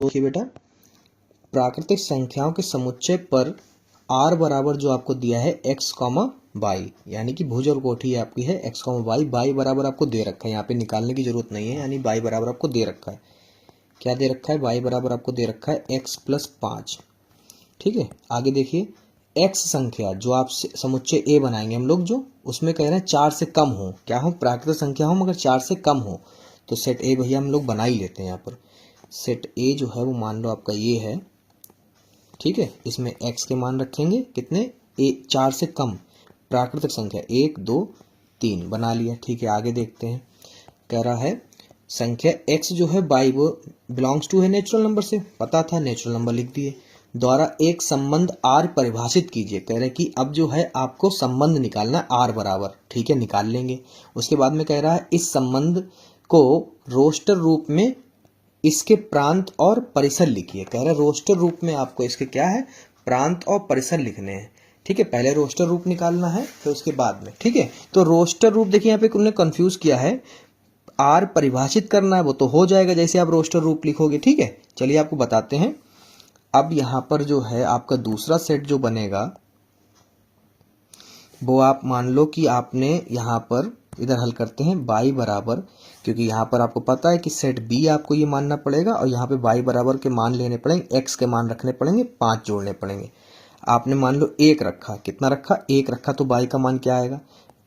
देखिए बेटा, प्राकृतिक संख्याओं के समुच्चय पर r बराबर जो आपको दिया है x, y, यानी कि भुज और कोठी आपकी है x, y बराबर आपको दे रखा है, यहाँ पे निकालने की जरूरत नहीं है, यानी y बराबर आपको दे रखा है। क्या दे रखा है? y बराबर आपको दे रखा है x + 5। ठीक है, आगे देखिए, x संख्या जो आप समुच्चय a बनाएंगे हम लोग, जो उसमें कह रहे हैं 4 से कम हो, क्या हो? प्राकृतिक संख्या हो मगर 4 से कम हो, तो सेट a भैया हम लोग बना ही लेते हैं। यहाँ पर सेट a जो है वो मान लो आपका ये है। ठीक है, इसमें x के मान रखेंगे कितने? 4 से कम प्राकृतिक संख्या 1 2 3 बना लिया। ठीक है, आगे देखते हैं, कह रहा है संख्या x जो है बाई वो बिलोंग्स टू है नेचुरल नंबर से, पता था, नेचुरल नंबर लिख दिए, द्वारा एक संबंध r परिभाषित कीजिए। कह रहे कि अब जो है आपको संबंध निकालना है r बराबर। ठीक है, निकाल लेंगे। उसके बाद में कह रहा है इस संबंध को रोस्टर रूप में इसके प्रांत और परिसर लिखिए। कह रहे रोस्टर रूप में आपको इसके क्या है? प्रांत और परिसर लिखने हैं। ठीक है, पहले रोस्टर रूप निकालना है, फिर उसके बाद में। ठीक है, तो रोस्टर रूप देखिए, यहाँ पे उन्होंने कंफ्यूज किया है, आर परिभाषित करना है, वो तो हो जाएगा जैसे आप रोस्टर रूप लिखोगे। ठीक है, चलिए आपको बताते हैं। अब यहाँ पर जो है आपका दूसरा सेट जो बनेगा वो आप मान लो कि आपने यहाँ पर इधर हल करते हैं y बराबर, क्योंकि यहाँ पर आपको पता है कि सेट b आपको ये मानना पड़ेगा और यहाँ पे y बराबर के मान लेने पड़ेंगे, x के मान रखने पड़ेंगे, 5 जोड़ने पड़ेंगे। आपने मान लो 1 रखा, कितना रखा? 1 रखा, तो y का मान क्या आएगा?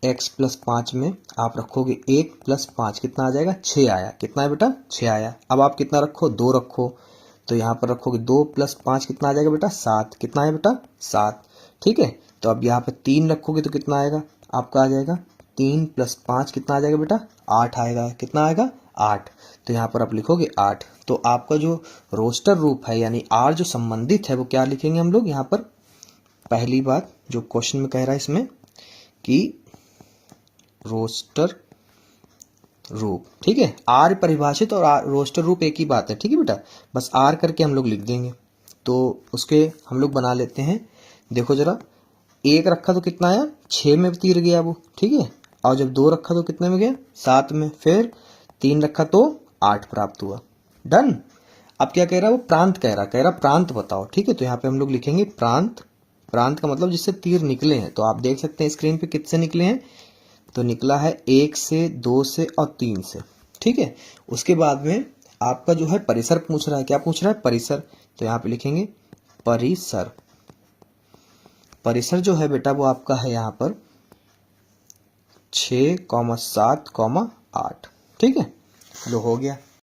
x + 5 में आप रखोगे 1 + 5, कितना आ जाएगा? 6 आया। कितना है बेटा? 6 आया। अब आप कितना रखो? 2 रखो, तो यहाँ पर रखोगे 2 + 5, कितना आ जाएगा बेटा? 7। कितना है बेटा? 7। ठीक है, तो अब यहाँ पे 3 रखोगे तो कितना आएगा? आपका आ जाएगा 3 + 5, कितना आ जाएगा बेटा? 8 आएगा। कितना आएगा? 8। तो यहाँ पर आप लिखोगे 8। तो आपका जो रोस्टर रूप है यानी r जो संबंधित है वो क्या लिखेंगे हम लोग यहाँ पर? पहली बात जो क्वेश्चन में कह रहा है इसमें कि रोस्टर रूप। ठीक है, r परिभाषित और रोस्टर रूप एक ही बात है। ठीक है बेटा, बस r करके हम लोग लिख देंगे। तो उसके हम लोग बना लेते हैं। देखो जरा, 1 रखा तो कितना आया? 6 में तीर गया वो। ठीक है, और जब 2 रखा तो कितने में गया? 7 में। फिर 3 रखा तो 8 प्राप्त हुआ। डन। अब क्या कह रहा है वो? प्रांत कह रहा प्रांत बताओ। ठीक है, तो यहाँ पे हम लोग लिखेंगे प्रांत। प्रांत का मतलब जिससे तीर निकले हैं, तो आप देख सकते हैं स्क्रीन पे कितने निकले हैं, तो निकला है 1 से 2 से और 3 से। ठीक है, उसके बाद में आपका जो है परिसर पूछ रहा है। क्या पूछ रहा है? परिसर। तो यहाँ पे लिखेंगे परिसर। परिसर जो है बेटा वो आपका है यहाँ पर 6, 7, 8। ठीक है, लो हो गया।